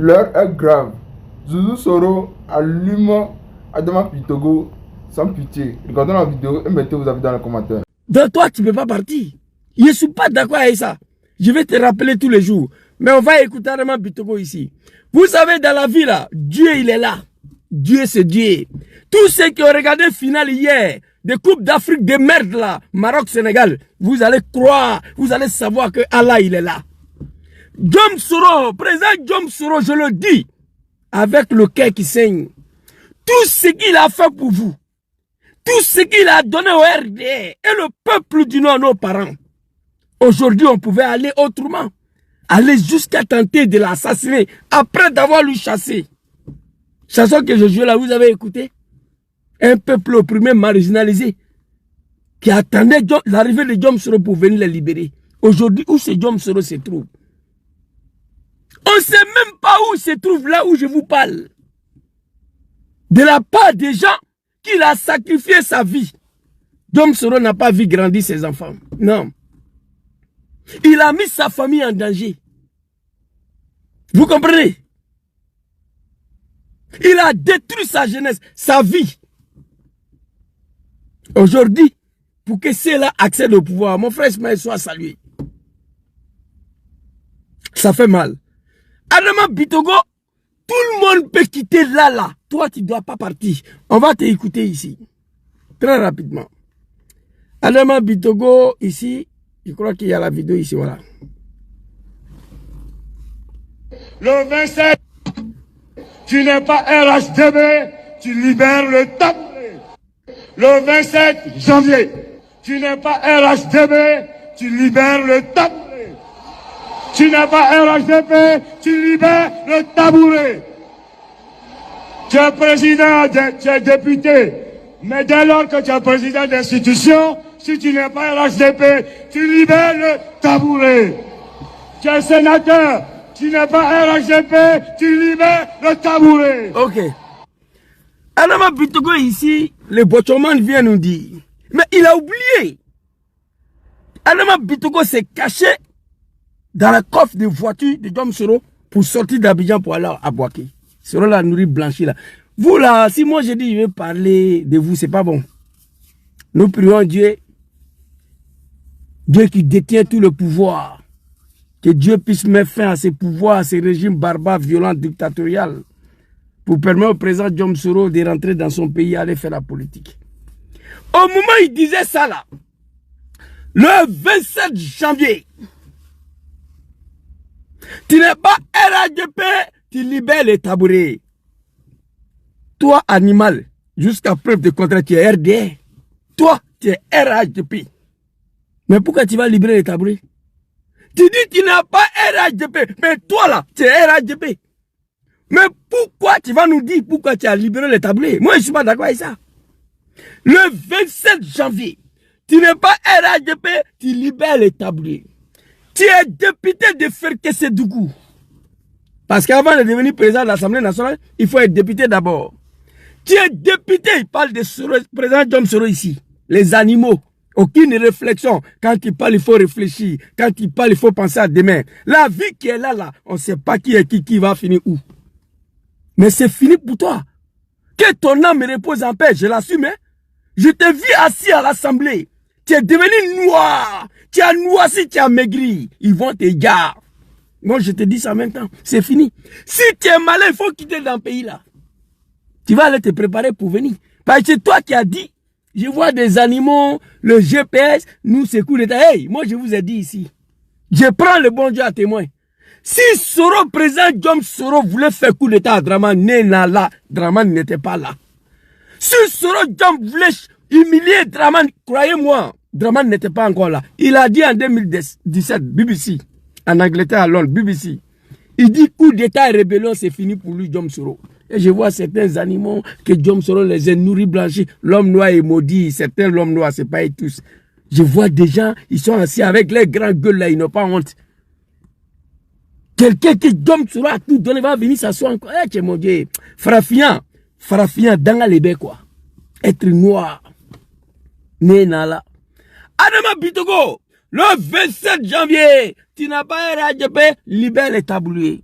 L'heure est grave. Zouzou Soro allume Adama Bitogo sans pitié. Regardez la vidéo et mettez vos avis dans les commentaires. Donc toi, tu ne peux pas partir. Je ne suis pas d'accord avec ça. Je vais te rappeler tous les jours. Mais on va écouter Adama Bitogo ici. Vous savez, dans la vie là, Dieu il est là. Dieu c'est Dieu. Tous ceux qui ont regardé le final hier, des coupes d'Afrique de merde là, Maroc-Sénégal, vous allez croire, vous allez savoir que Allah il est là. Jom Soro, président Jom Soro, je le dis, avec le cœur qui saigne, tout ce qu'il a fait pour vous, tout ce qu'il a donné au RDR et le peuple du Nord, nos parents, aujourd'hui on pouvait aller autrement, aller jusqu'à tenter de l'assassiner après d'avoir lui chassé. Chanson que je joue là, vous avez écouté? Un peuple opprimé, marginalisé, qui attendait l'arrivée de Jom Soro pour venir les libérer. Aujourd'hui, où ce Jom Soro se trouve? On ne sait même pas où il se trouve là où je vous parle. De la part des gens qu'il a sacrifié sa vie. Jom Soro n'a pas vu grandir ses enfants. Non. Il a mis sa famille en danger. Vous comprenez? Il a détruit sa jeunesse, sa vie. Aujourd'hui, pour que ceux-là accèdent au pouvoir, mon frère Ismaël soit salué. Ça fait mal. Adama Bitogo, tout le monde peut quitter là. Toi, tu ne dois pas partir. On va t'écouter ici. Très rapidement. Adama Bitogo, ici, je crois qu'il y a la vidéo ici, voilà. Le 27, tu n'es pas RHDB, tu libères le tabouret. Le 27 janvier, tu n'es pas RHDB, tu libères le tabouret. Tu n'es pas RHDP, tu libères le tabouret. Tu es président, tu es député. Mais dès lors que tu es président d'institution, si tu n'es pas RHDP, tu libères le tabouret. Tu es sénateur, tu n'es pas RHDP, tu libères le tabouret. Ok. Adama Bitogo ici, le Bochoman vient nous dire. Mais il a oublié. Adama Bitogo s'est caché dans la coffre de voiture de Jom Soro pour sortir d'Abidjan pour aller à Boaké. Soro la nourriture blanchie là. Vous là, si moi je dis je vais parler de vous, c'est pas bon. Nous prions Dieu. Dieu qui détient tout le pouvoir. Que Dieu puisse mettre fin à ces pouvoirs, à ces régimes barbares, violents, dictatoriaux. Pour permettre au président Jom Soro de rentrer dans son pays et aller faire la politique. Au moment où il disait ça là, le 27 janvier, tu n'es pas RHDP, tu libères les tabourets. Toi, animal, jusqu'à preuve de contraire, tu es RDR. Toi, tu es RHDP. Mais pourquoi tu vas libérer les tabourets? Tu dis que tu n'as pas RHDP, mais toi là, tu es RHDP. Mais pourquoi tu vas nous dire pourquoi tu as libéré les tabourets? Moi, je ne suis pas d'accord avec ça. Le 27 janvier, tu n'es pas RHDP, tu libères les tabourets. Tu es député de Ferkessédougou. Parce qu'avant de devenir président de l'Assemblée nationale, il faut être député d'abord. Tu es député, il parle de président Jom Soro ici. Les animaux, aucune réflexion. Quand il parle, il faut réfléchir. Quand il parle, il faut penser à demain. La vie qui est là, on ne sait pas qui est qui va finir où. Mais c'est fini pour toi. Que ton âme repose en paix, je l'assume. Hein? Je te vis assis à l'Assemblée. Tu es devenu noir. Tu as noirci, tu as maigri. Ils vont te garder. Moi, je te dis ça maintenant. C'est fini. Si tu es malin, il faut quitter dans le pays là. Tu vas aller te préparer pour venir. Parce que c'est toi qui as dit, je vois des animaux, le GPS, nous c'est coup d'état. Hey, moi je vous ai dit ici. Je prends le bon Dieu à témoin. Si Soro, président Jom Soro voulait faire coup d'état à Dramane, Dramane n'était pas là. Si Soro Jom voulait humilier Dramane, croyez-moi, Dramane n'était pas encore là. Il a dit en 2017, BBC, en Angleterre à Londres, BBC. Il dit coup d'état et rébellion, c'est fini pour lui, Jom Soro. Et je vois certains animaux que Jom Soro les a nourris, blanchis. L'homme noir est maudit, certains l'homme noir, c'est pas tous. Je vois des gens, ils sont assis avec les grands gueules là, ils n'ont pas honte. Quelqu'un qui Jom Soro a tout donné va venir s'asseoir encore. Eh, mon Dieu, Farafian, dans les quoi. Être noir. Nénala. Adama Bitogo, le 27 janvier, tu n'as pas RHDP, libère les taboulés.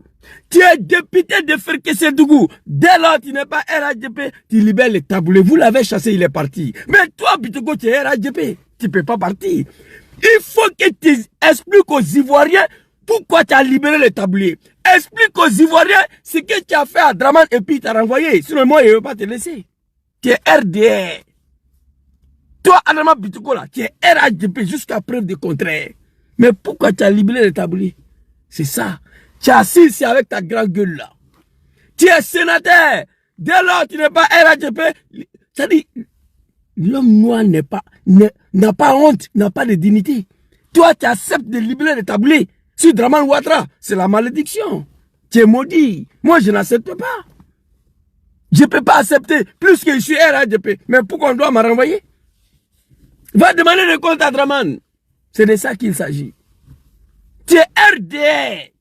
Tu es député de Ferkessédougou. Dès lors, tu n'es pas RHDP, tu libères les taboulés. Vous l'avez chassé, il est parti. Mais toi, Bitogo, tu es RHDP. Tu ne peux pas partir. Il faut que tu expliques aux Ivoiriens pourquoi tu as libéré les tabliers. Explique aux Ivoiriens ce que tu as fait à Draman et puis tu as renvoyé. Sinon, moi, je ne veux pas te laisser. Tu es RDR. Toi, Adama Bitogo, là, tu es RHDP jusqu'à preuve du contraire. Mais pourquoi tu as libéré les tabliers? C'est ça. Tu es assis ici avec ta grande gueule, là. Tu es sénateur. Dès lors, tu n'es pas RHDP. C'est-à-dire, l'homme noir n'a pas honte, n'a pas de dignité. Toi, tu acceptes de libérer les tabliers. Si Draman Ouattara, c'est la malédiction. Tu es maudit. Moi, je n'accepte pas. Je ne peux pas accepter plus que je suis RHDP. Mais pourquoi on doit me renvoyer? Va demander des comptes à Draman. C'est de ça qu'il s'agit. Tu es RDR.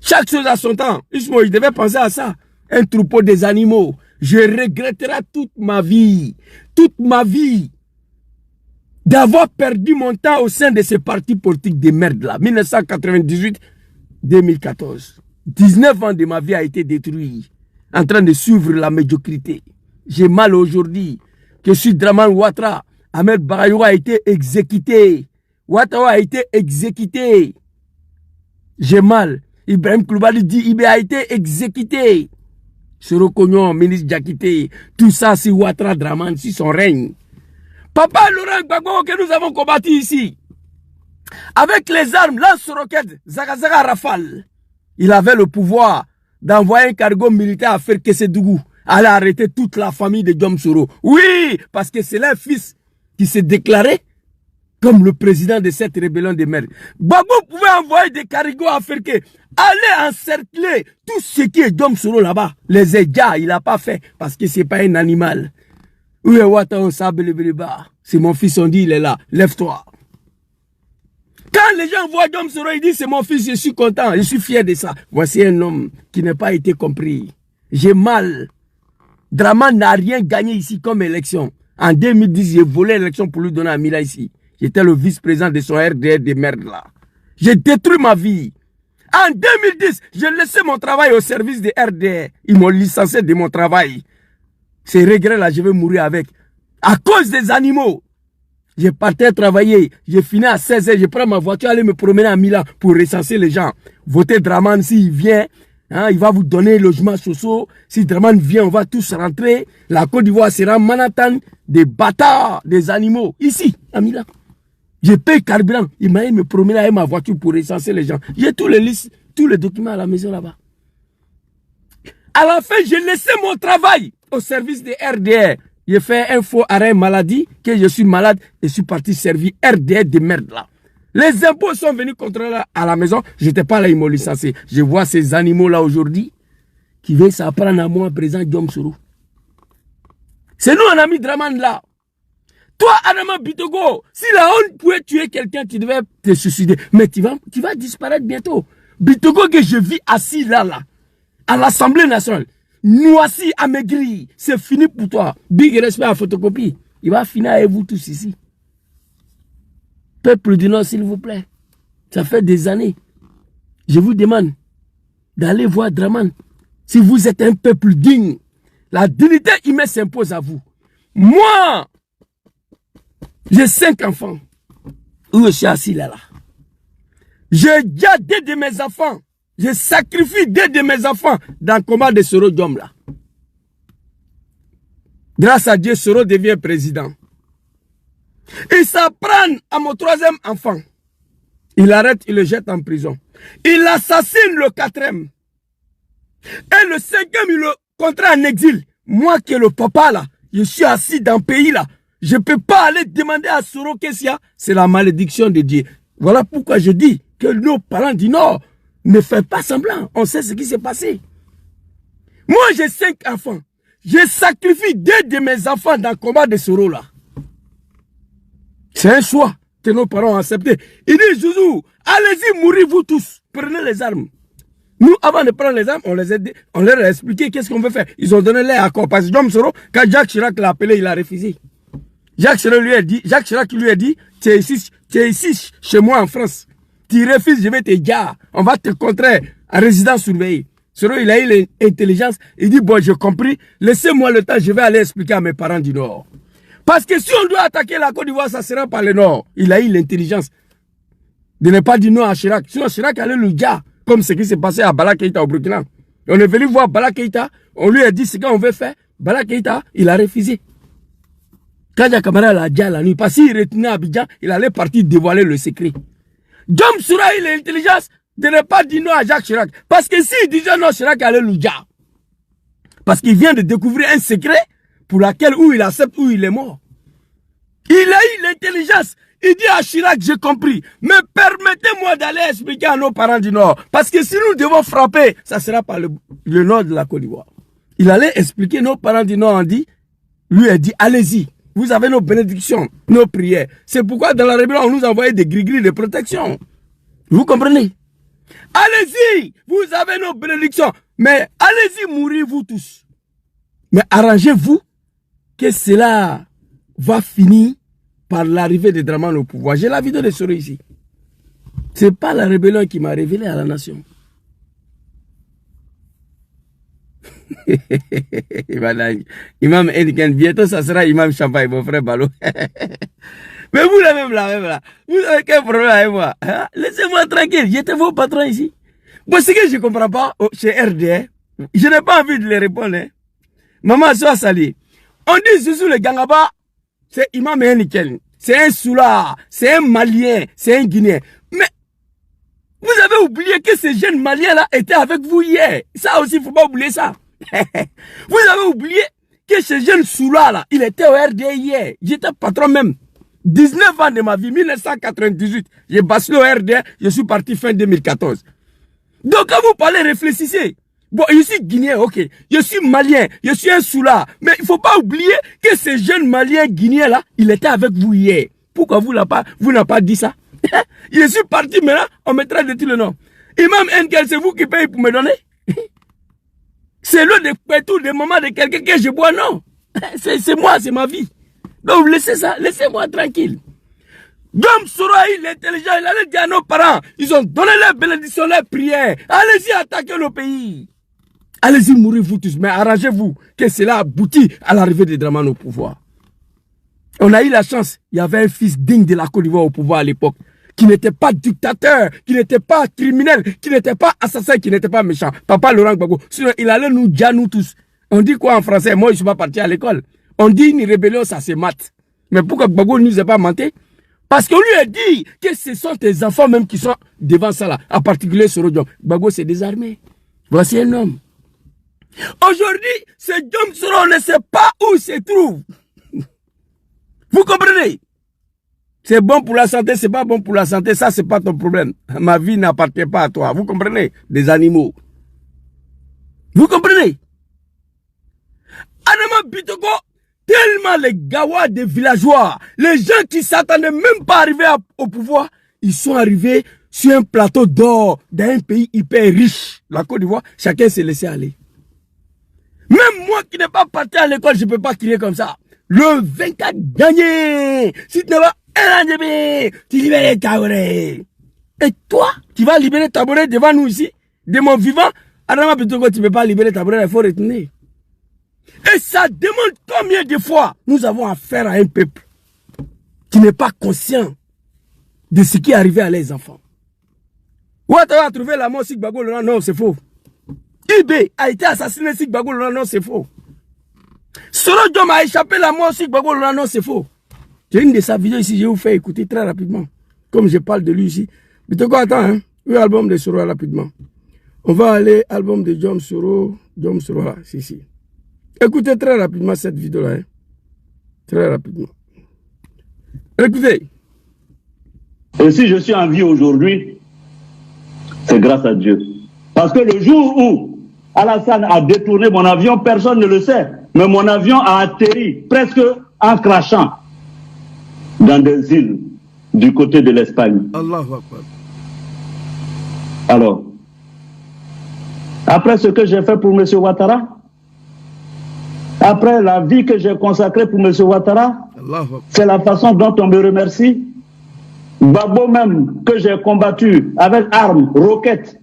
Chaque chose a son temps. Ismo, je devais penser à ça. Un troupeau des animaux. Je regretterai toute ma vie d'avoir perdu mon temps au sein de ces partis politiques de merde là. 1998-2014. 19 ans de ma vie a été détruit en train de suivre la médiocrité. J'ai mal aujourd'hui que si Draman Ouattara, Ahmed Barayo a été exécuté. Ouattara a été exécuté. J'ai mal. Ibrahim Koulibaly dit Ibé a été exécuté. Soro Kognon, ministre Diakité, tout ça c'est Ouattara Draman, si son règne. Papa Laurent Gbagbo que nous avons combattu ici, avec les armes, lance-roquettes, Zagazaga Rafale, il avait le pouvoir d'envoyer un cargo militaire à Ferkessédougou, aller arrêter toute la famille de Diom Soro. Oui, parce que c'est leur fils qui s'est déclaré comme le président de cette rébellion de merde. Gbagbo pouvait envoyer des cargos à Ferke, aller encercler tout ce qui est Diom Soro là-bas. Les Edja, il n'a pas fait parce que c'est pas un animal. Où est Ouattara Sabelebeleba? C'est mon fils, on dit, il est là. Lève-toi. Quand les gens voient Diom Soro, ils disent c'est mon fils, je suis content, je suis fier de ça. Voici un homme qui n'a pas été compris. J'ai mal. Draman n'a rien gagné ici comme élection. En 2010, j'ai volé l'élection pour lui donner à Mila ici. J'étais le vice-président de son RDR de merde là. J'ai détruit ma vie. En 2010, j'ai laissé mon travail au service de RDR. Ils m'ont licencié de mon travail. Ces regrets là, je vais mourir avec. À cause des animaux. Je partais travailler. J'ai fini à 16h. Je prends ma voiture, aller me promener à Milan pour recenser les gens. Votez Draman s'il vient. Hein, il va vous donner logement socio. Si Draman vient, on va tous rentrer. La Côte d'Ivoire sera Manhattan. Des bâtards, des animaux. Ici, à Milan. Je paye carburant. Il m'a me promener avec ma voiture pour recenser les gens. J'ai tous les listes, tous les documents à la maison là-bas. À la fin, j'ai laissé mon travail au service de RDR. J'ai fait un faux arrêt maladie, que je suis malade et je suis parti servir RDR de merde là. Les impôts sont venus contrôler à la maison. Je n'étais pas là, ils m'ont licencié. Je vois ces animaux là aujourd'hui qui viennent s'apprendre à moi, président Diom Soro. C'est nous, on a mis Draman là. Toi, Adama Bitogo, si la honte pouvait tuer quelqu'un, tu devais te suicider. Mais tu vas disparaître bientôt. Bitogo que je vis assis là, à l'Assemblée nationale, noissi, amaigri, c'est fini pour toi. Big respect à photocopie. Il va finir avec vous tous ici. Peuple du Nord, s'il vous plaît. Ça fait des années. Je vous demande d'aller voir Draman. Si vous êtes un peuple digne, la dignité humaine s'impose à vous. Moi, j'ai 5 enfants. Où je suis assis là. J'ai déjà 2 de mes enfants. Je sacrifie 2 de mes enfants dans le combat de Soro Diom là. Grâce à Dieu, Soro devient président. Il s'apprend à mon 3e enfant. Il arrête, il le jette en prison. Il assassine le 4e. Et le 5e, il le contraint en exil. Moi qui est le papa là, je suis assis dans le pays là. Je ne peux pas aller demander à Soro Kessia. C'est la malédiction de Dieu. Voilà pourquoi je dis que nos parents du Nord ne font pas semblant. On sait ce qui s'est passé. Moi, j'ai 5 enfants. Je sacrifie 2 de mes enfants dans le combat de Soro là. C'est un choix que nos parents ont accepté. Ils disent, Zouzou, allez-y, mourir vous tous. Prenez les armes. Nous, avant de prendre les armes, on leur a expliqué qu'est-ce qu'on veut faire. Ils ont donné leur accord. Parce que Diom Soro, quand Jacques Chirac l'a appelé, il a refusé. Jacques Chirac lui a dit, tu es ici chez moi en France. Tu refuses, je vais te dire, on va te contrer en résidence surveillée. Soro, il a eu l'intelligence, il dit, bon, j'ai compris, laissez-moi le temps, je vais aller expliquer à mes parents du Nord. Parce que si on doit attaquer la Côte d'Ivoire, ça sera par le Nord. Il a eu l'intelligence de ne pas dire non à Chirac. Sinon, Chirac allait le dire, comme ce qui s'est passé à Bala Keïta au Burkina. On est venu voir Bala Keïta, on lui a dit ce qu'on veut faire. Bala Keïta, il a refusé. Kadia Kamara l'a dit à la nuit, parce qu'il retenait Abidjan, il allait partir dévoiler le secret. Dom Soura a eu l'intelligence de ne pas dire non à Jacques Chirac. Parce que s'il disait non, Chirac allait le dire. Parce qu'il vient de découvrir un secret pour lequel où il accepte, où il est mort. Il a eu l'intelligence. Il dit à Chirac, j'ai compris. Mais permettez-moi d'aller expliquer à nos parents du Nord. Parce que si nous devons frapper, ça sera par le nord de la Côte d'Ivoire. Il allait expliquer nos parents du Nord. Lui a dit, allez-y. Vous avez nos bénédictions, nos prières. C'est pourquoi dans la rébellion, on nous envoyait des gris-gris de protection. Vous comprenez? Allez-y, vous avez nos bénédictions. Mais allez-y mourir vous tous. Mais arrangez-vous que cela va finir par l'arrivée de Dramane au pouvoir. J'ai la vidéo de Soro ici. Ce n'est pas la rébellion qui m'a révélé à la nation. Imam Enken, bientôt ça sera Imam Champagne, mon frère Balo. Mais vous la même là. Vous avez quel problème avec moi? Hein? Laissez-moi tranquille, j'étais vos patrons ici. Bon, ce que je ne comprends pas chez RDR, je n'ai pas envie de les répondre. Hein. Maman soit salie. On dit Zouzou le Gangaba, c'est Imam Enken. C'est un Soula, c'est un Malien, c'est un Guinéen. Mais vous avez oublié que ces jeunes Maliens-là étaient avec vous hier. Ça aussi, il ne faut pas oublier ça. Vous avez oublié que ce jeune Soula-là, il était au RDA hier. J'étais patron même. 19 ans de ma vie, 1998. J'ai basculé au RDA, je suis parti fin 2014. Donc quand vous parlez, réfléchissez. Bon, je suis Guinéen, ok. Je suis Malien, je suis un Soula. Mais il ne faut pas oublier que ce jeune Malien Guinéen-là, il était avec vous hier. Pourquoi vous n'avez pas dit ça? Je suis parti maintenant, on me traite de tout le nom. Imam Enkel, c'est vous qui payez pour me donner? C'est le de pétou de maman de quelqu'un que je bois, non. C'est moi, c'est ma vie. Donc laissez ça, laissez-moi tranquille. Dom Souraï, l'intelligent, il allait dire à nos parents, ils ont donné les bénédictions, les prières. Allez-y attaquer le pays. Allez-y mourir vous tous, mais arrangez-vous que cela aboutit à l'arrivée de Dramane au pouvoir. On a eu la chance, il y avait un fils digne de la Côte d'Ivoire au pouvoir à l'époque, qui n'était pas dictateur, qui n'était pas criminel, qui n'était pas assassin, qui n'était pas méchant. Papa Laurent Gbagbo. Sinon, il allait nous dire, nous tous. On dit quoi en français? Moi, je ne suis pas parti à l'école. On dit une rébellion, ça se mate. Mais pourquoi Gbagbo ne nous a pas menti? Parce qu'on lui a dit que ce sont tes enfants même qui sont devant ça là. En particulier Soro Diom. Gbagbo s'est désarmé. Voici un homme. Aujourd'hui, ce Diom Soro ne sait pas où il se trouve. Vous comprenez? C'est bon pour la santé, c'est pas bon pour la santé, ça c'est pas ton problème. Ma vie n'appartient pas à toi. Vous comprenez? Des animaux. Vous comprenez? Adama Bitoko, tellement les gawas des villageois, les gens qui s'attendaient même pas arriver au pouvoir, ils sont arrivés sur un plateau d'or d'un pays hyper riche, la Côte d'Ivoire, chacun s'est laissé aller. Même moi qui n'ai pas parti à l'école, je ne peux pas crier comme ça. Le 24 gagné. Si tu n'as pas un an, tu libères Taboré. Et toi, tu vas libérer Taboré devant nous ici, de mon vivant. Adama Bitoko, tu ne peux pas libérer Taboré, il faut retenir. Et ça demande combien de fois nous avons affaire à un peuple qui n'est pas conscient de ce qui est arrivé à les enfants. Ouattara a trouvé la mort si Gbagbo Laurent, non, c'est faux. Ibé a été assassiné si Gbagbo Laurent, non, c'est faux. Soro Diom a échappé la mort si Gbagbo Laurent, non, c'est faux. J'ai une de sa vidéos ici, je vais vous faire écouter très rapidement. Comme je parle de lui ici. Mais tu quoi, attends, hein? Oui, album de Soro rapidement. On va aller, album de Diom Soro là, ici. Écoutez très rapidement cette vidéo-là. Hein? Très rapidement. Écoutez. Et si je suis en vie aujourd'hui, c'est grâce à Dieu. Parce que le jour où Alassane a détourné mon avion, personne ne le sait. Mais mon avion a atterri presque en crachant dans des îles du côté de l'Espagne. Allahu Akbar. Alors, après ce que j'ai fait pour M. Ouattara, après la vie que j'ai consacrée pour M. Ouattara, c'est la façon dont on me remercie. Gbagbo même, que j'ai combattu avec armes, roquettes,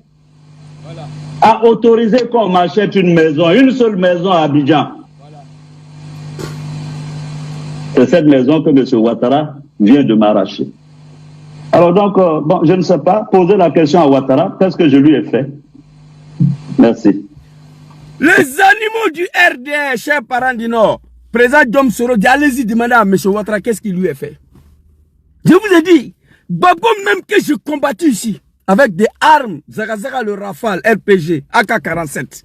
a autorisé qu'on m'achète une maison, une seule maison à Abidjan. C'est cette maison que M. Ouattara vient de m'arracher. Alors donc, bon, je ne sais pas, poser la question à Ouattara, qu'est-ce que je lui ai fait? Merci. Les animaux du RDR, chers parents du Nord, président Dom Soro, allez-y demander à M. Ouattara qu'est-ce qu'il lui a fait. Je vous ai dit, Gbagbo même que je combattu ici, avec des armes, Zagazaga le Rafale, RPG, AK-47,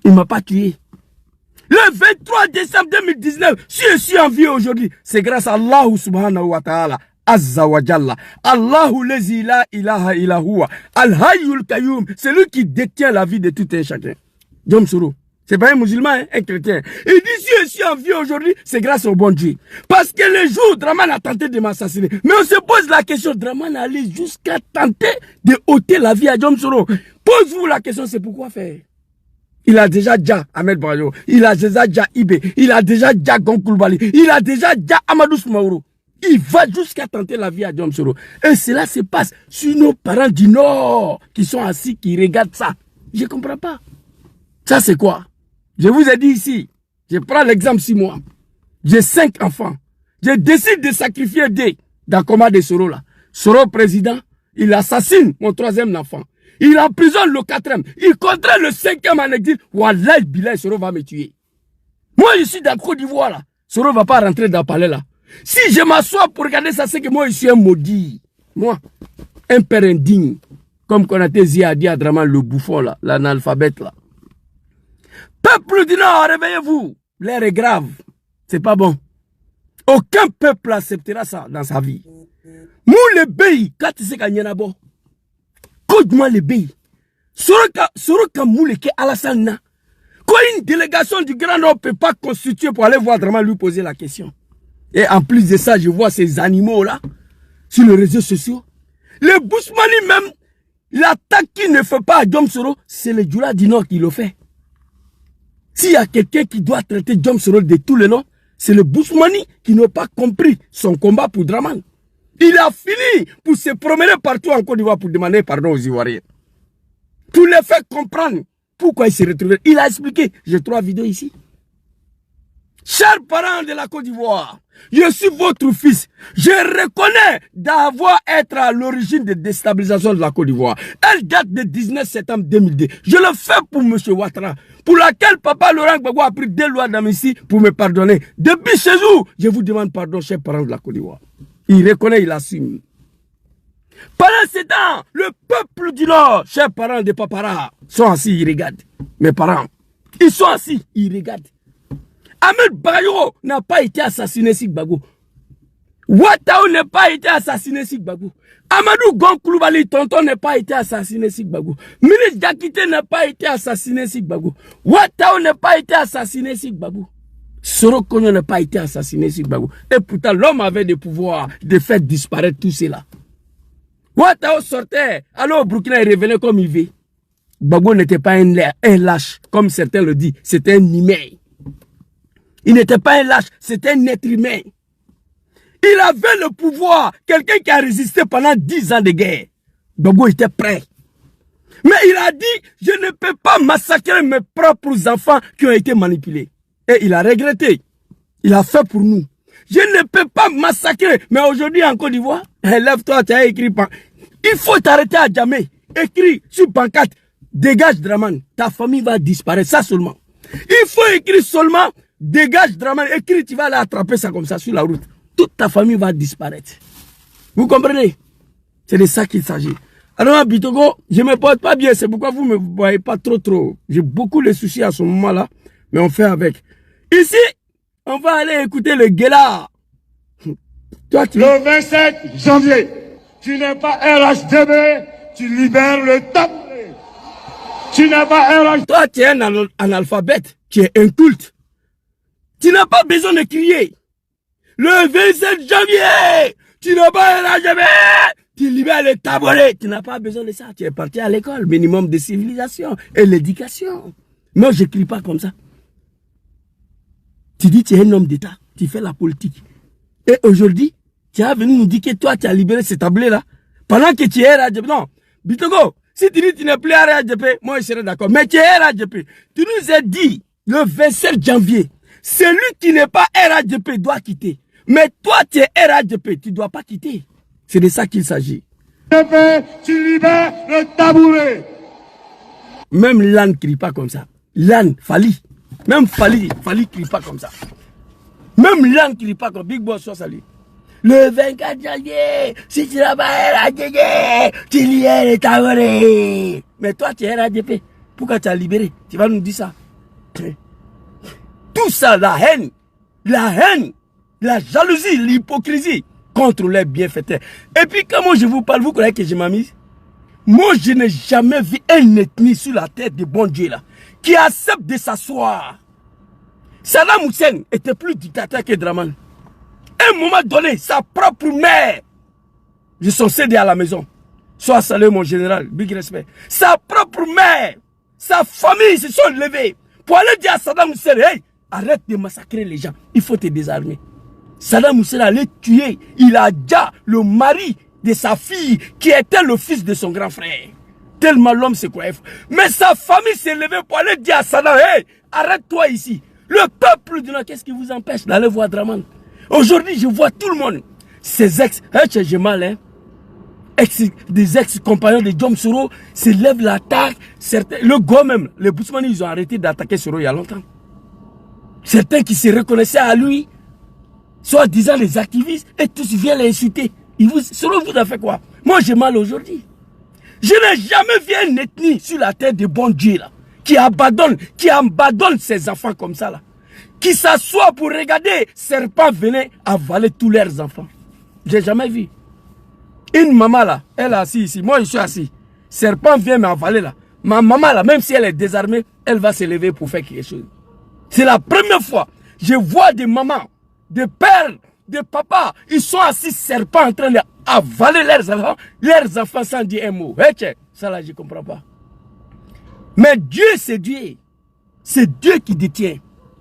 il ne m'a pas tué. Le 23 décembre 2019, si je suis en vie aujourd'hui, c'est grâce à Allah subhanahu wa ta'ala. Azza wa Jalla. Allahu lezi la ilaha illa huwa. Al-Hayyul Qayyum. C'est lui qui détient la vie de tout un chacun. Dom Soro. C'est pas un musulman, hein, un chrétien. Il dit si je suis en vie aujourd'hui, c'est grâce au bon Dieu. Parce que le jour où Draman a tenté de m'assassiner, mais on se pose la question, Draman allait jusqu'à tenter de ôter la vie à Dom Soro. Pose-vous la question, c'est pourquoi faire? Il a déjà déjà Ahmed Bayo, il a déjà déjà Ibe, il a déjà déjà Gonkoulibaly, il a déjà déjà Amadou Soumaoro. Il va jusqu'à tenter la vie à Dom Soro. Et cela se passe sur nos parents du Nord qui sont assis, qui regardent ça. Je ne comprends pas. Ça c'est quoi? Je vous ai dit ici, je prends l'exemple 6 mois. J'ai 5 enfants. Je décide de sacrifier des dans le coma de Soro là. Soro président, il assassine mon 3e enfant. Il emprisonne le 4e. Il contraint le 5e en exil. Wallah, Bilal, Soro va me tuer. Moi, je suis dans Côte d'Ivoire là. Soro ne va pas rentrer dans le palais là. Si je m'assois pour regarder ça, c'est que moi, je suis un maudit. Moi, un père indigne. Comme Konaté Zia a dit à Draman, le bouffon là, l'analphabète là. Peuple du Nord, réveillez-vous. L'air est grave. C'est pas bon. Aucun peuple acceptera ça dans sa vie. Moi, le pays, quand tu sais qu'il y en a bon, code-moi le pays. Soroka Mouleke Alassane. Quand une délégation du Grand Nord ne peut pas constituer pour aller voir Draman lui poser la question. Et en plus de ça, je vois ces animaux-là sur les réseaux sociaux. Le Bousmani même, l'attaque qu'il ne fait pas à Dom Soro, c'est le Djoula du Nord qui le fait. S'il y a quelqu'un qui doit traiter Dom Soro de tous les noms, c'est le Bousmani qui n'a pas compris son combat pour Draman. Il a fini pour se promener partout en Côte d'Ivoire pour demander pardon aux Ivoiriens. Pour les faire comprendre pourquoi il s'est retrouvé. Il a expliqué. J'ai 3 vidéos ici. Chers parents de la Côte d'Ivoire, je suis votre fils. Je reconnais d'avoir été à l'origine de déstabilisation de la Côte d'Ivoire. Elle date du 19 septembre 2002. Je le fais pour M. Ouattara, pour laquelle papa Laurent Gbagbo a pris 2 lois d'amnistie pour me pardonner. Depuis ce jour, je vous demande pardon, chers parents de la Côte d'Ivoire. Il reconnaît, il assume. Pendant ce temps, le peuple du Nord, chers parents de Papara, sont assis, ils regardent. Mes parents, ils sont assis, ils regardent. Ahmed Bayo n'a pas été assassiné sur Gbagbo. Ouattao n'a pas été assassiné sur Gbagbo. Amadou Gonkoulibaly, tonton, n'a pas été assassiné sur Gbagbo. Ministre Diakité n'a pas été assassiné sur Gbagbo. Ouattao n'a pas été assassiné sur Gbagbo. Soro Kogno n'a pas été assassiné sur Gbagbo. Et pourtant, l'homme avait le pouvoir de faire disparaître tout cela. Ouattao sortait, alors au Burkina, il revenait comme il veut. Gbagbo n'était pas un lâche, comme certains le disent. C'était un humain. Il n'était pas un lâche, c'était un être humain. Il avait le pouvoir. Quelqu'un qui a résisté pendant 10 ans de guerre. Gbagbo était prêt. Mais il a dit, je ne peux pas massacrer mes propres enfants qui ont été manipulés. Et il a regretté. Il a fait pour nous. Je ne peux pas massacrer. Mais aujourd'hui en Côte d'Ivoire, lève-toi, tu as écrit. Il faut t'arrêter à jamais. Écris sur pancarte. Dégage Draman. Ta famille va disparaître. Ça seulement. Il faut écrire seulement. Dégage Draman. Écris, tu vas aller attraper ça comme ça sur la route. Toute ta famille va disparaître. Vous comprenez? C'est de ça qu'il s'agit. Alors, Bitogo, je ne me porte pas bien. C'est pourquoi vous ne me voyez pas trop. J'ai beaucoup de soucis à ce moment-là. Mais on fait avec. Ici, on va aller écouter le Guélard. Toi, le 27 janvier, tu n'es pas RHDB, tu libères le tablé. Tu n'es pas RHDB. Toi, tu es un analphabète, tu es inculte. Tu n'as pas besoin de crier. Le 27 janvier, tu n'as pas RHDB, tu libères le tablé. Tu n'as pas besoin de ça. Tu es parti à l'école, minimum de civilisation et l'éducation. Moi, je ne crie pas comme ça. Tu dis que tu es un homme d'État, tu fais la politique. Et aujourd'hui, tu es venu nous dire que toi, tu as libéré ce tablé-là. Pendant que tu es là, non, Bitogo, Si tu dis que tu n'es plus RHDP, moi je serai d'accord. Mais tu es RHDP. Tu nous as dit le 27 janvier, celui qui n'est pas RHDP doit quitter. Mais toi, tu es RHDP, tu ne dois pas quitter. C'est de ça qu'il s'agit. Tu libères le tabouret. Même l'âne ne crie pas comme ça. L'âne, Fali. Même Fali ne crie pas comme ça. Même l'âne ne crie pas comme Big Boss soit salué. Le 24 janvier, si tu n'as pas RHDP, tu libères le tabouret. Mais toi, tu es RHDP. Pourquoi tu as libéré? Tu vas nous dire ça. Tout ça, la haine, la jalousie, l'hypocrisie contre les bienfaiteurs. Et puis, quand moi je vous parle, vous croyez que je m'amuse? Moi, je n'ai jamais vu un ethnie sur la tête de bon Dieu là, qui accepte de s'asseoir. Saddam Hussein était plus dictateur que Draman. À un moment donné, sa propre mère, je suis cédé à la maison. Sois salué mon général, big respect. Sa propre mère, sa famille se sont levés pour aller dire à Saddam Hussein, hey, arrête de massacrer les gens, il faut te désarmer. Saddam Hussein allait tuer, il a déjà le mari de sa fille qui était le fils de son grand frère. Tellement l'homme se croyait. Mais sa famille s'est levée pour aller dire à Saddam, hey, arrête-toi ici. Le peuple du Nord, qu'est-ce qui vous empêche d'aller voir Draman? Aujourd'hui, je vois tout le monde. Ces ex, j'ai mal, hein. Des ex-compagnons de Jom Soro se lèvent l'attaque. Le go même, les Bousmani, ils ont arrêté d'attaquer Soro il y a longtemps. Certains qui se reconnaissaient à lui, soit disant les activistes, et tous viennent l'insulter. Soro vous a fait quoi? Moi j'ai mal aujourd'hui. Je n'ai jamais vu une ethnie sur la terre de bon Dieu là, qui abandonne ses enfants comme ça là. Qui s'assoit pour regarder serpent venir avaler tous leurs enfants. J'ai jamais vu. Une maman là, elle est assise ici, moi je suis assis. Serpent vient m'avaler là. Ma maman là, même si elle est désarmée, elle va se lever pour faire quelque chose. C'est la première fois. Je vois des mamans, des pères, des papas, ils sont assis serpent en train d'avaler leurs enfants sans dire un mot. Hey, ça là je ne comprends pas. Mais Dieu c'est Dieu. C'est Dieu qui détient.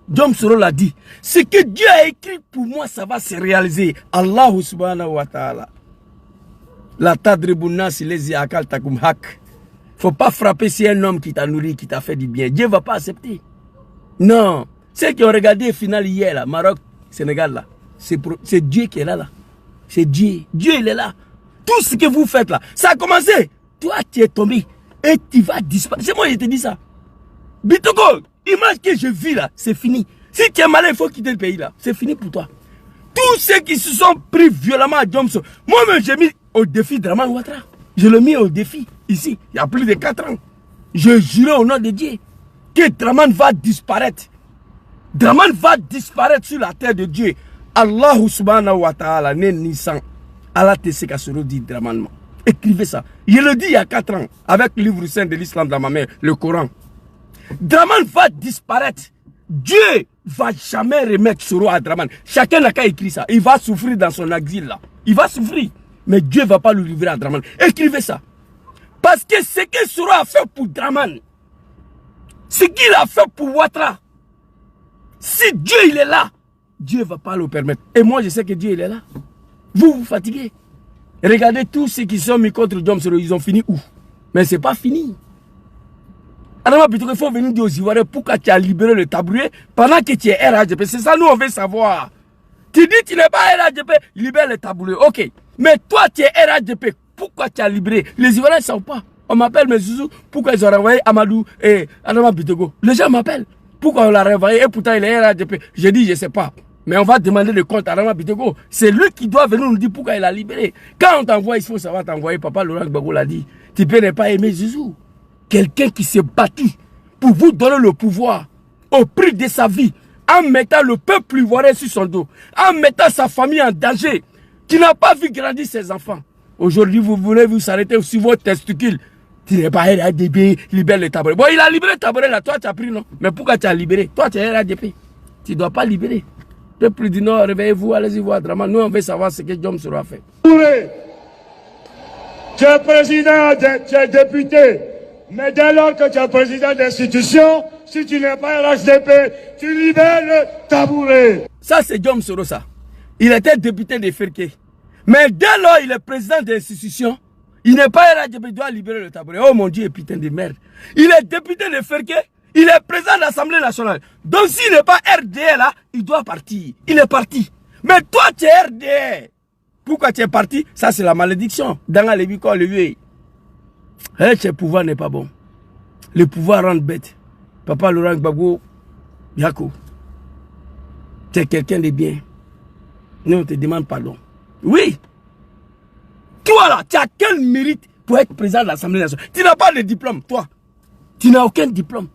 Jom Soro l'a dit. Ce que Dieu a écrit pour moi, ça va se réaliser. Allah subhanahu wa ta'ala. La tadribuna si les yakal takum hak. Faut pas frapper si un homme qui t'a nourri, qui t'a fait du bien. Dieu va pas accepter. Non. Ceux qui ont regardé le final hier, là, Maroc, Sénégal, là, c'est Dieu qui est là. C'est Dieu. Dieu, il est là. Tout ce que vous faites là, ça a commencé. Toi, tu es tombé et tu vas disparaître. C'est moi qui te dis ça. Bitogo, image que je vis là, c'est fini. Si tu es malin, il faut quitter le pays là. C'est fini pour toi. Tous ceux qui se sont pris violemment à Jomso, moi-même j'ai mis au défi Draman Ouattara. Je l'ai mis au défi ici, il y a plus de 4 ans. Je jure au nom de Dieu que Draman va disparaître. Draman va disparaître sur la terre de Dieu. Allah subhanahu wa ta'ala n'est ni sans. Allah te sekasuro dit Draman. Écrivez ça. Je le dis il y a 4 ans avec le livre saint de l'islam dans ma main, le Coran. Draman va disparaître. Dieu va jamais remettre Soro à Draman. Chacun n'a qu'à écrire ça. Il va souffrir dans son exil là. Il va souffrir. Mais Dieu ne va pas le livrer à Draman. Écrivez ça. Parce que ce que Soro a fait pour Draman, ce qu'il a fait pour Ouattara, si Dieu il est là, Dieu ne va pas le permettre. Et moi je sais que Dieu il est là. Vous vous fatiguez. Regardez tous ceux qui sont mis contre Jom Soro, ils ont fini où? Mais ce n'est pas fini. Alors, il faut venir dire aux Ivoiriens pourquoi tu as libéré le tabouret pendant que tu es RHDP. C'est ça, nous, on veut savoir. Tu dis que tu n'es pas RHDP, libère le tabouret. Ok. Mais toi, tu es RHDP. Pourquoi tu as libéré? Les Ivoiriens ne savent pas. On m'appelle mes zouzous. Pourquoi ils ont renvoyé Amadou et Adama Bitogo? Les gens m'appellent. Pourquoi on l'a renvoyé et pourtant il est RHDP? Je dis, je ne sais pas. Mais on va demander le compte à Adama Bitogo. C'est lui qui doit venir nous dire pourquoi il a libéré. Quand on t'envoie, il faut savoir t'envoyer. Papa Laurent Gbagbo l'a dit. Tu peux ne pas aimer Zouzou. Quelqu'un qui s'est battu pour vous donner le pouvoir au prix de sa vie, en mettant le peuple ivoirien sur son dos, en mettant sa famille en danger, qui n'a pas vu grandir ses enfants. Aujourd'hui, vous voulez vous arrêter sur vos testicules. Tu n'es pas RHDP, libère le tabouret. Bon, il a libéré le tabouret là, toi tu as pris non. Mais pourquoi tu as libéré? Toi tu es RHDP. Tu ne dois pas libérer. Peuple du Nord, réveillez-vous, allez-y voir Draman. Nous on veut savoir ce que Jom Soro a fait. Tu es président, tu es député. Mais dès lors que tu es président d'institution, si tu n'es pas RHDP, tu libères le tabouret. Ça, c'est Jom Soro, ça. Il était député de Ferke. Mais dès lors il est président d'institution, Il n'est pas RHDP, il doit libérer le tabouret. Oh mon Dieu, putain de merde. Il est député de Ferké, il est président de l'Assemblée nationale. Donc s'il n'est pas RDA là, il doit partir. Il est parti. Mais toi, tu es RDA. Pourquoi tu es parti? Ça, c'est la malédiction. Dans les bicons, le vieux. Ce pouvoir n'est pas bon. Le pouvoir rend bête. Papa Laurent Gbagbo, Yako, tu es quelqu'un de bien. Nous, on te demande pardon. Oui. Toi là, tu as quel mérite pour être président de l'Assemblée nationale? Tu n'as pas de diplôme, toi. Tu n'as aucun diplôme.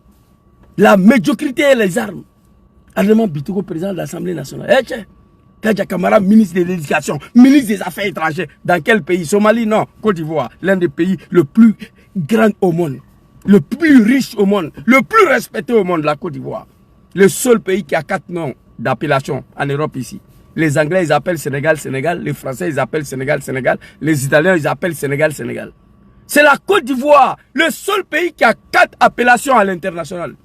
La médiocrité et les armes. Adama Bitoko, président de l'Assemblée nationale. Eh, tiens. Kadja Kamara, ministre de l'Éducation, ministre des Affaires étrangères. Dans quel pays? Somalie, non. Côte d'Ivoire, l'un des pays le plus grand au monde. Le plus riche au monde. Le plus respecté au monde, la Côte d'Ivoire. Le seul pays qui a 4 noms d'appellation en Europe ici. Les Anglais, ils appellent Sénégal, Sénégal. Les Français, ils appellent Sénégal, Sénégal. Les Italiens, ils appellent Sénégal, Sénégal. C'est la Côte d'Ivoire, le seul pays qui a 4 appellations à l'international.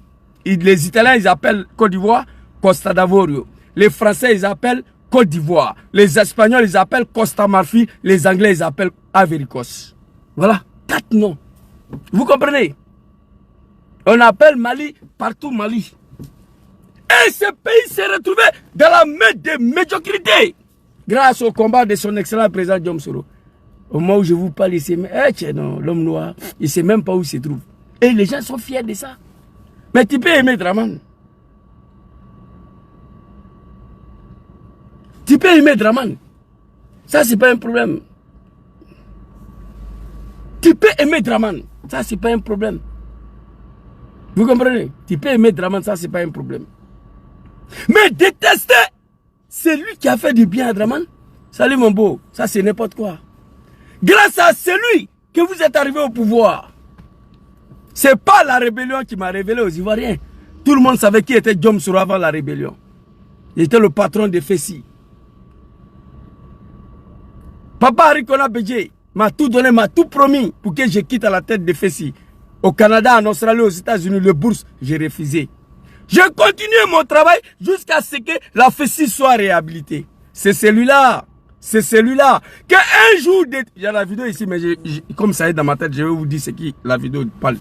Les Italiens, ils appellent Côte d'Ivoire, Costa d'Avorio. Les Français, ils appellent Côte d'Ivoire. Les Espagnols, ils appellent Costa Marfil. Les Anglais, ils appellent Avericos. Voilà, 4 noms. Vous comprenez? On appelle Mali partout Mali. Et ce pays s'est retrouvé dans la main de médiocrité grâce au combat de son excellent président Diom Soro. Au moment où je vous parle, il sait même, l'homme noir, il ne sait même pas où il se trouve. Et les gens sont fiers de ça. Mais tu peux aimer Draman. Tu peux aimer Draman. Ça, c'est pas un problème. Tu peux aimer Draman. Ça, c'est pas un problème. Vous comprenez? Tu peux aimer Draman, ça, c'est pas un problème. Mais détester, c'est lui qui a fait du bien à Draman. Salut mon beau, ça c'est n'importe quoi. Grâce à celui que vous êtes arrivé au pouvoir. C'est pas la rébellion qui m'a révélé aux Ivoiriens. Tout le monde savait qui était Diom Soro avant la rébellion. Il était le patron de Fessi. Papa Harikona Bédje m'a tout donné, m'a tout promis pour que je quitte à la tête de Fessi. Au Canada, en Australie, aux États-Unis, le bourse, j'ai refusé. Je continue mon travail jusqu'à ce que la Fessi soit réhabilitée. C'est celui-là. C'est celui-là. Qu'un jour... Il y a la vidéo ici, mais comme ça est dans ma tête, je vais vous dire ce qui la vidéo parle.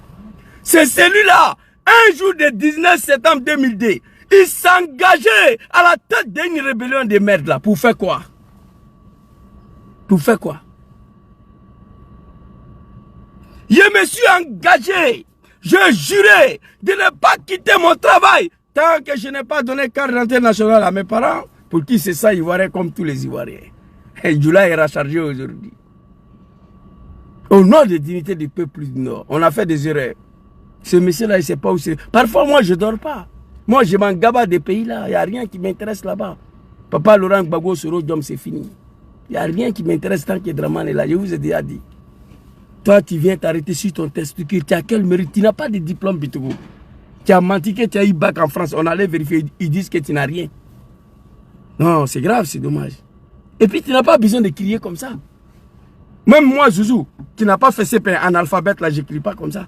C'est celui-là. Un jour de 19 septembre 2002, il s'engageait à la tête d'une rébellion de merde là. Pour faire quoi? Pour faire quoi? Je me suis engagé. Je jurais de ne pas quitter mon travail tant que je n'ai pas donné carte d'identité nationale à mes parents, pour qui c'est ça Ivoirien comme tous les Ivoiriens. Et Djoula est rechargé aujourd'hui. Au nom de dignité du peuple du Nord, on a fait des erreurs. Ce monsieur-là, il ne sait pas où c'est. Parfois, moi, je ne dors pas. Moi, je m'en gaba des pays là. Il n'y a rien qui m'intéresse là-bas. Papa Laurent Gbagbo Soro Diom, c'est fini. Il n'y a rien qui m'intéresse tant que Draman est là. Je vous ai déjà dit. Toi, tu viens t'arrêter sur ton testicule. Tu as quel mérite? Tu n'as pas de diplôme, Bitogo. Tu as menti que tu as eu bac en France. On allait vérifier. Ils disent que tu n'as rien. Non, c'est grave, c'est dommage. Et puis, tu n'as pas besoin de crier comme ça. Même moi, Zouzou, qui n'a pas fait CP en alphabet, là, je ne crie pas comme ça.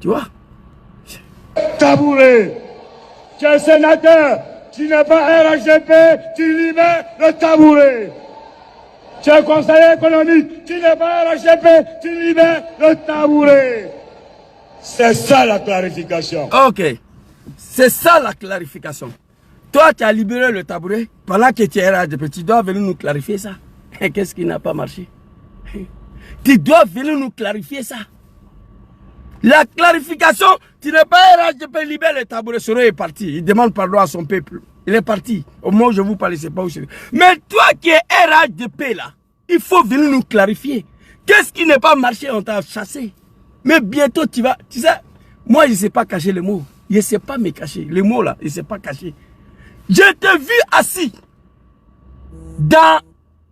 Tu vois? Tabouret. Tu es sénateur. Tu n'es pas RHDP. Tu libères le tabouret. Tu es conseiller économique, tu n'es pas RHDP, tu libères le tabouret. C'est ça la clarification. Ok. C'est ça la clarification. Toi, tu as libéré le tabouret pendant que tu es RHDP. Tu dois venir nous clarifier ça. Qu'est-ce qui n'a pas marché? Tu dois venir nous clarifier ça. La clarification, tu n'es pas RHDP, libère le tabouret. Soro est parti. Il demande pardon à son peuple. Il est parti. Au moment où je vous parle, je ne sais pas où c'est. Mais toi qui es RHDP là, il faut venir nous clarifier. Qu'est-ce qui n'est pas marché? On t'a chassé. Mais bientôt tu vas... Tu sais, moi je ne sais pas cacher les mots. Je ne sais pas me cacher. Les mots là, je ne sais pas cacher. Je t'ai vu assis dans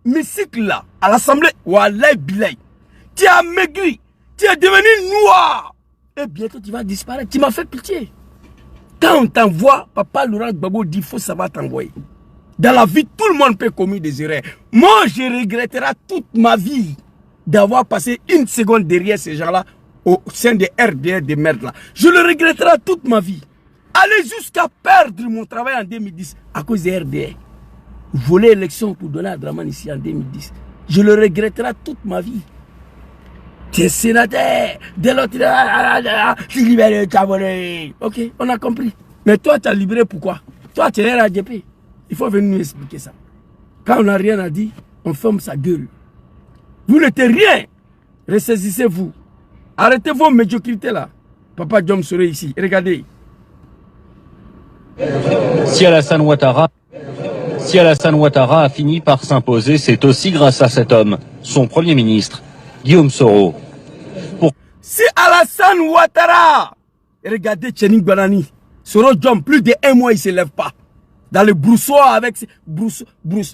l'hémicycle là, à l'Assemblée. Walay Bilay. Tu as maigri. Tu es devenu noir. Et bientôt tu vas disparaître. Tu m'as fait pitié. Quand on t'envoie, Papa Laurent Gbagbo dit, faut savoir t'envoyer. Dans la vie, tout le monde peut commettre des erreurs. Moi, je regretterai toute ma vie d'avoir passé une seconde derrière ces gens-là au sein des RDR de merde là. Je le regretterai toute ma vie. Aller jusqu'à perdre mon travail en 2010 à cause des RDR. Voler l'élection pour donner à Draman ici en 2010. Je le regretterai toute ma vie. Tu es sénateur, de l'autre, tu libères le Taboré. Ok, on a compris. Mais toi, tu as libéré pourquoi? Toi, tu es RADP. Il faut venir nous expliquer ça. Quand on n'a rien à dire, on ferme sa gueule. Vous n'êtes rien. Ressaisissez-vous. Arrêtez vos médiocrités là. Papa Diom serait ici. Regardez. Si Alassane Ouattara a fini par s'imposer, c'est aussi grâce à cet homme, son Premier ministre, Guillaume Soro. Si Alassane Ouattara, regardez Tchening Banani, Soro Diom, plus de 1 mois, il ne se lève pas. Dans le broussoir avec ses...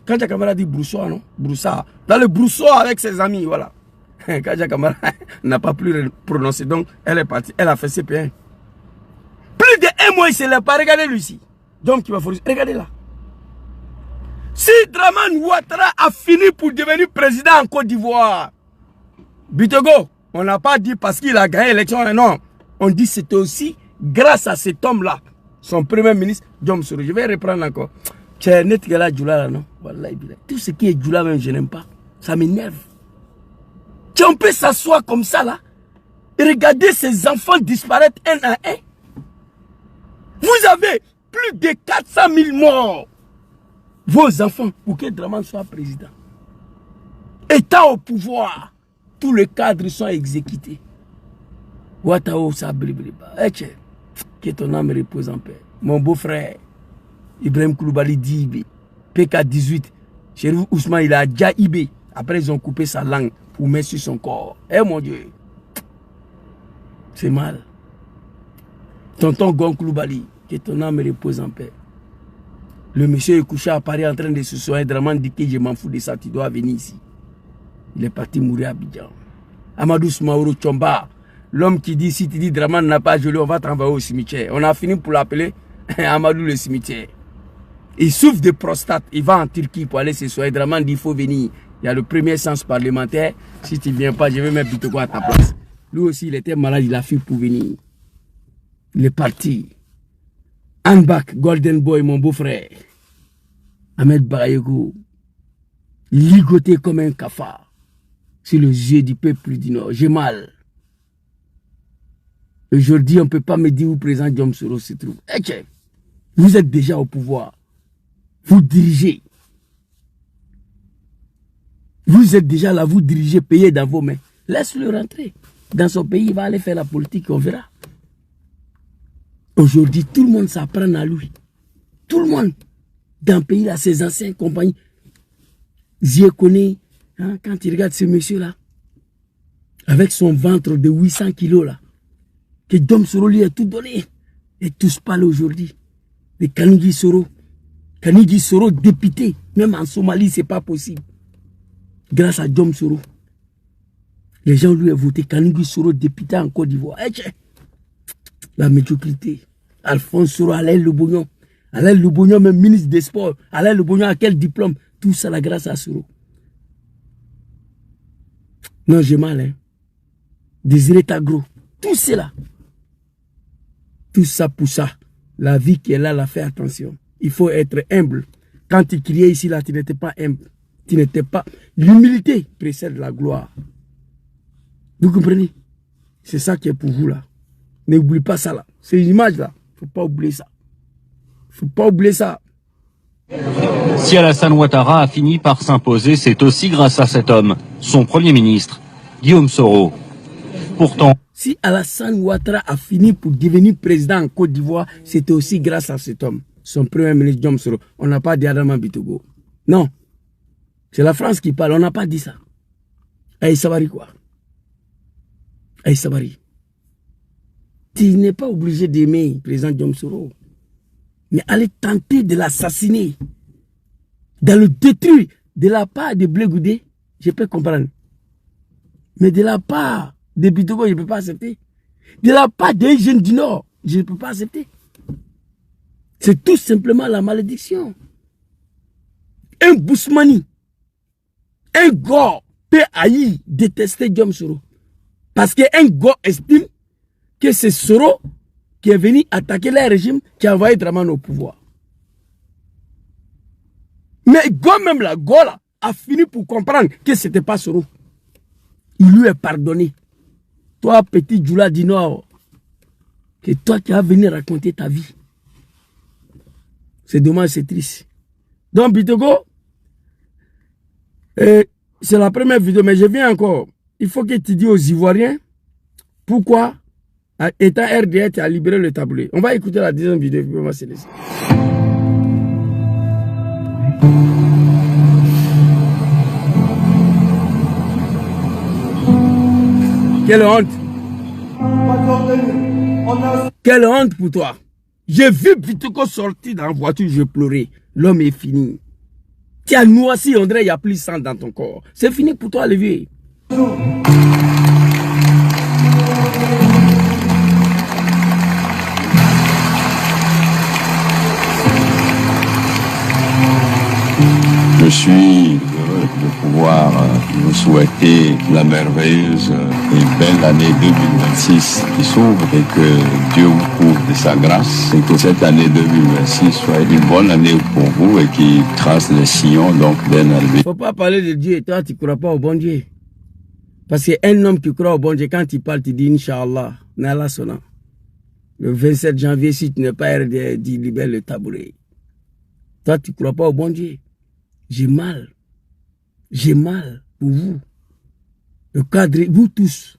Quand la caméra dit broussoir, non? Broussard. Dans le broussoir avec ses amis, voilà. Quand la caméra n'a pas plus prononcé, donc elle est partie, elle a fait CP1. Plus de 1 mois, il ne se lève pas. Regardez lui ici. Donc qui va faire... Regardez là. Si Dramane Ouattara a fini pour devenir président en Côte d'Ivoire, Bitogo, on n'a pas dit parce qu'il a gagné l'élection, non. On dit que c'était aussi grâce à cet homme-là, son premier ministre, Diom Soro. Je vais reprendre encore. Tu es net que là, Djoula, là, non? Tout ce qui est Djoula, même, je n'aime pas. Ça m'énerve. On peut s'asseoir comme ça, là, et regarder ces enfants disparaître un à un. Vous avez plus de 400 000 morts. Vos enfants, pour que Dramane soit président. Étant au pouvoir, tous les cadres sont exécutés. Ouattao, ça blibliba. Que ton âme repose en paix. Mon beau-frère, Ibrahim Koulibaly Dibé, PK18, Chérif Ousmane, il a déjà Ibé. Après, ils ont coupé sa langue pour mettre sur son corps. Eh mon Dieu, c'est mal. Tonton Gon Koulibaly, que ton âme repose en paix. Le monsieur est couché à Paris en train de se soigner. Dramane dit que je m'en fous de ça, tu dois venir ici. Il est parti mourir à Abidjan. Amadou Smaouro Tchomba, l'homme qui dit si tu dis Dramane n'a pas gelé, on va t'envoyer au cimetière. On a fini pour l'appeler Amadou le cimetière. Il souffre de prostate. Il va en Turquie pour aller se soigner. Dramane dit il faut venir. Il y a le premier sens parlementaire. Si tu ne viens pas, je vais mettre Bitogo à ta place. Lui aussi, il était malade, il a fui pour venir. Il est parti. Anbak, Golden Boy, mon beau-frère. Ahmed Bayego, ligoté comme un cafard sur les yeux du peuple du Nord. J'ai mal. Aujourd'hui, on ne peut pas me dire où le président Diom Soro se trouve. Vous êtes déjà au pouvoir. Vous dirigez. Vous êtes déjà là, vous dirigez, payez dans vos mains. Laisse-le rentrer. Dans son pays, il va aller faire la politique, on verra. Aujourd'hui, tout le monde s'apprend à lui. Tout le monde. Dans le pays, là, ses anciens compagnies. J'y connais, hein, quand il regarde ce monsieur-là, avec son ventre de 800 kilos, là, que Diom Soro lui a tout donné. Et tous parlent aujourd'hui. De Kanigui Soro. Kanigui Soro député. Même en Somalie, ce n'est pas possible. Grâce à Diom Soro. Les gens lui ont voté Kanigui Soro député en Côte d'Ivoire. La médiocrité. Alphonse Soro, Alain Lobognon. Alain Lobognon, même ministre des Sports. Alain Lobognon, à quel diplôme? Tout ça, la grâce à Soro. Non, j'ai mal, hein. Désiré Tagro. Tout cela. Tout ça pour ça. La vie qui est là, la fait attention. Il faut être humble. Quand tu criais ici, là, tu n'étais pas humble. Tu n'étais pas... L'humilité précède la gloire. Vous comprenez? C'est ça qui est pour vous, là. N'oubliez pas ça, là. C'est une image, là. Il ne faut pas oublier ça. Il ne faut pas oublier ça. Si Alassane Ouattara a fini par s'imposer, c'est aussi grâce à cet homme, son Premier ministre, Guillaume Soro. Pourtant... Si Alassane Ouattara a fini pour devenir président en Côte d'Ivoire, c'était aussi grâce à cet homme, son Premier ministre Diom Soro. On n'a pas dit Adama Bitogo. Non. C'est la France qui parle, on n'a pas dit ça. Aïe Sabari quoi. Aïe Sabari. Tu n'es pas obligé d'aimer le président Diom Soro. Mais aller tenter de l'assassiner, de le détruire de la part de Blé Goudé, je peux comprendre. Mais de la part de Bitogo, je ne peux pas accepter. De la part des jeunes du Nord, je ne peux pas accepter. C'est tout simplement la malédiction. Un Bousmani, un Gore peut haïr, détester Diom Soro. Parce qu'un Gore estime que c'est Soro qui est venu attaquer le régime qui a envoyé Dramane au pouvoir. Mais Gore même, Gore a fini pour comprendre que ce n'était pas Soro. Il lui est pardonné. Toi, petit Djoula du Nord, que toi qui vas venir raconter ta vie. C'est dommage, c'est triste. Donc, Bitogo, c'est la première vidéo, mais je viens encore. Il faut que tu dis aux Ivoiriens pourquoi, étant RDR, tu as libéré le taboulet. On va écouter la deuxième vidéo, puis on va se laisser. Quelle honte! Quelle honte pour toi! J'ai vu Bitoko sortir dans la voiture, je pleurais. L'homme est fini. Tu as noirci, on dirait qu'il n'y a plus de sang dans ton corps. C'est fini pour toi, le vieux. Je suis heureux de pouvoir vous souhaiter la merveilleuse et belle année 2026 qui s'ouvre et que Dieu vous couvre de sa grâce et que cette année 2026 soit une bonne année pour vous et qui trace les sillons donc d'un album. Il ne faut pas parler de Dieu et toi tu ne crois pas au bon Dieu. Parce qu'un homme qui croit au bon Dieu, quand il parle, tu dis Inch'Allah, Nala Sona. Le 27 janvier, si tu n'es pas RDR, dis libère le tabouret. Toi tu ne crois pas au bon Dieu. J'ai mal pour vous, le cadre, vous tous.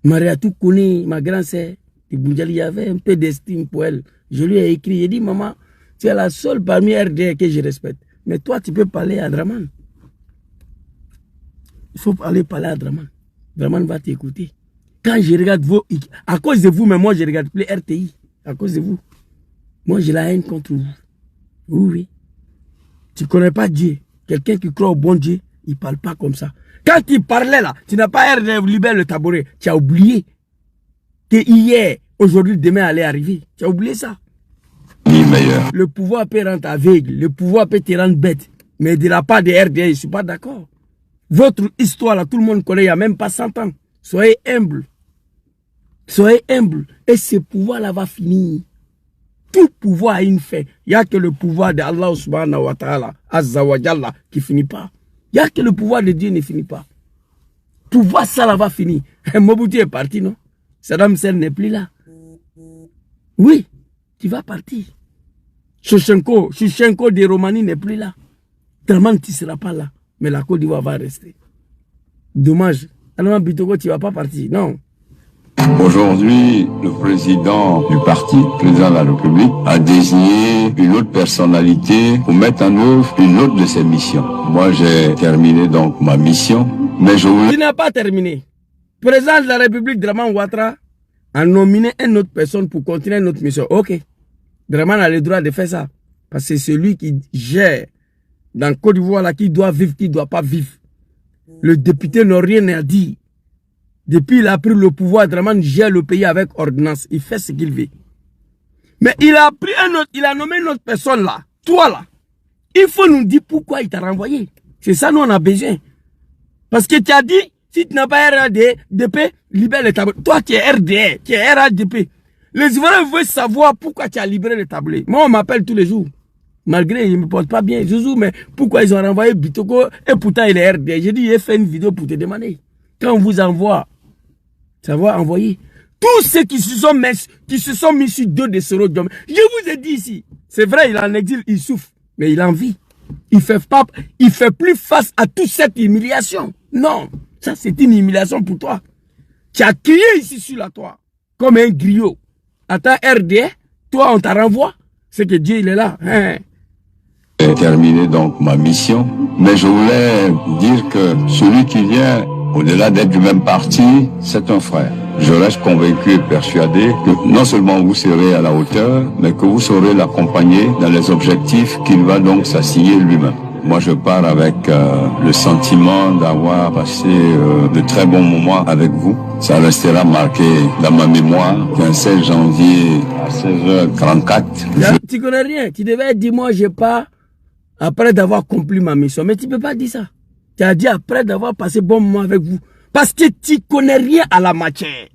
Maria tout connaît, ma grand-sœur, il y avait un peu d'estime pour elle. Je lui ai écrit, j'ai dit, maman, tu es la seule parmi RDR que je respecte. Mais toi, tu peux parler à Draman. Il faut parler à Draman. Draman va t'écouter. Quand je regarde vos... À cause de vous, mais moi, je ne regarde plus RTI. À cause de vous. Moi, j'ai la haine contre vous. Oui, oui. Tu ne connais pas Dieu. Quelqu'un qui croit au bon Dieu, il ne parle pas comme ça. Quand il parlait là, tu n'as pas libéré le tabouret. Tu as oublié que hier, aujourd'hui, demain allait arriver. Tu as oublié ça. Le pouvoir peut rendre aveugle. Le pouvoir peut te rendre bête. Mais de la part de RDR, je ne suis pas d'accord. Votre histoire là, tout le monde connaît, il n'y a même pas 100 ans. Soyez humble. Soyez humble. Et ce pouvoir là va finir. Tout pouvoir a une fin. Il n'y a que le pouvoir d'Allah subhanahu wa ta'ala, azza wa jalla, qui finit pas. Il n'y a que le pouvoir de Dieu ne finit pas. Pouvoir ça là va finir. Mobutu est parti, non? Saddam Hussein n'est plus là. Oui, tu vas partir. Shevchenko de Roumanie n'est plus là. Tellement tu ne seras pas là. Mais la Côte d'Ivoire va rester. Dommage. Alors Bitoko, tu ne vas pas partir. Non. Aujourd'hui, le président du parti, le président de la République, a désigné une autre personnalité pour mettre en œuvre une autre de ses missions. Moi, j'ai terminé donc ma mission, mais je voulais... Tu n'as pas terminé. Le président de la République, Draman Ouattara, a nominé une autre personne pour continuer notre mission. Ok. Draman a le droit de faire ça. Parce que c'est celui qui gère dans Côte d'Ivoire, là, qui doit vivre, qui ne doit pas vivre. Le député n'a rien à dire. Depuis il a pris le pouvoir, Draman gère le pays avec ordonnance. Il fait ce qu'il veut. Mais il a pris un autre, il a nommé une autre personne là. Toi là. Il faut nous dire pourquoi il t'a renvoyé. C'est ça nous on a besoin. Parce que tu as dit, si tu n'as pas RADP, libère le tabouret. Toi tu es RDR, tu es RADP. Les Ivoiriens veulent savoir pourquoi tu as libéré le tabouret. Moi on m'appelle tous les jours. Malgré il ne me porte pas bien. Zouzou, mais pourquoi ils ont renvoyé Bitoko et pourtant il est RDR. J'ai dit, j'ai fait une vidéo pour te demander. Quand on vous envoie, ça va envoyer. Tous ceux qui se sont mis sur dos de Soro Diom. Je vous ai dit ici. C'est vrai, il est en exil, il souffre. Mais il en vit. Il fait plus face à toute cette humiliation. Non. Ça, c'est une humiliation pour toi. Tu as crié ici sur la toit. Comme un griot. Attends, RDR, toi, on t'a renvoie. C'est que Dieu, il est là. Hein? J'ai terminé donc ma mission. Mais je voulais dire que celui qui vient... Au-delà d'être du même parti, c'est un frère. Je reste convaincu et persuadé que non seulement vous serez à la hauteur, mais que vous saurez l'accompagner dans les objectifs qu'il va donc s'assigner lui-même. Moi, je pars avec le sentiment d'avoir passé de très bons moments avec vous. Ça restera marqué dans ma mémoire qu'un 16 janvier à 16h34... Tu connais rien. Tu devais dire, moi, je pars après d'avoir accompli ma mission. Mais tu ne peux pas dire ça. Tu as dit après d'avoir passé bon moment avec vous. Parce que tu ne connais rien à la matière.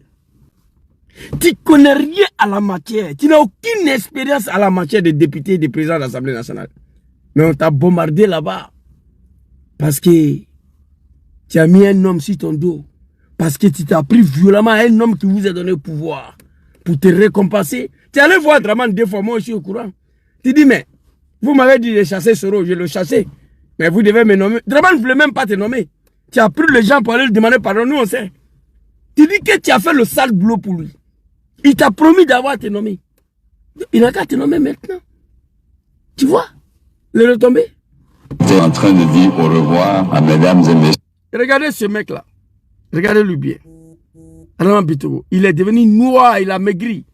Tu ne connais rien à la matière. Tu n'as aucune expérience à la matière de député et de président de l'Assemblée nationale. Mais on t'a bombardé là-bas. Parce que tu as mis un homme sur ton dos. Parce que tu t'as pris violemment à un homme qui vous a donné le pouvoir pour te récompenser. Tu allais voir Draman 2 fois, moi aussi au courant. Tu dis, mais vous m'avez dit de chasser Soro, je le chassais. Mais vous devez me nommer. Draman ne voulait même pas te nommer. Tu as pris les gens pour aller lui demander pardon, nous on sait. Tu dis que tu as fait le sale boulot pour lui. Il t'a promis d'avoir te nommé. Il n'a qu'à te nommer maintenant. Tu vois le retombé. J'étais en train de dire au revoir à mesdames et messieurs. Regardez ce mec-là. Regardez-lui bien. Il est devenu noir, il a maigri.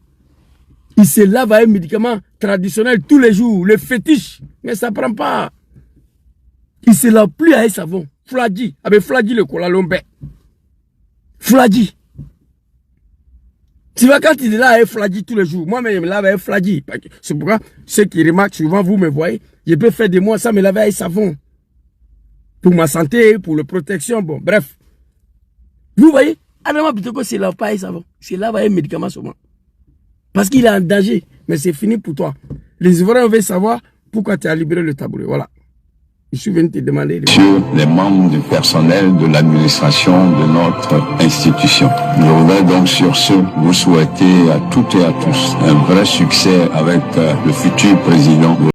Il se lave avec un médicament traditionnel tous les jours, le fétiche. Mais ça ne prend pas. Il se lave plus avec savon. Fladji, avec Fladji le Kuala Lumpur. Fladji. Tu vois quand il est là avec Fladji tous les jours. Moi-même, je me lave avec Fladji. C'est pourquoi ceux qui remarquent souvent, vous me voyez, je peux faire des mois sans me laver avec savon. Pour ma santé, pour la protection, bon, bref. Vous voyez, Adama Bitoko se lave pas avec savon. Se lave avec un médicament seulement. Parce qu'il est en danger. Mais c'est fini pour toi. Les Ivoiriens veulent savoir pourquoi tu as libéré le tabouret. Voilà. Je suis venu te demander. Sur les membres du personnel de l'administration de notre institution. Je voudrais donc sur ce vous souhaiter à toutes et à tous un vrai succès avec le futur président.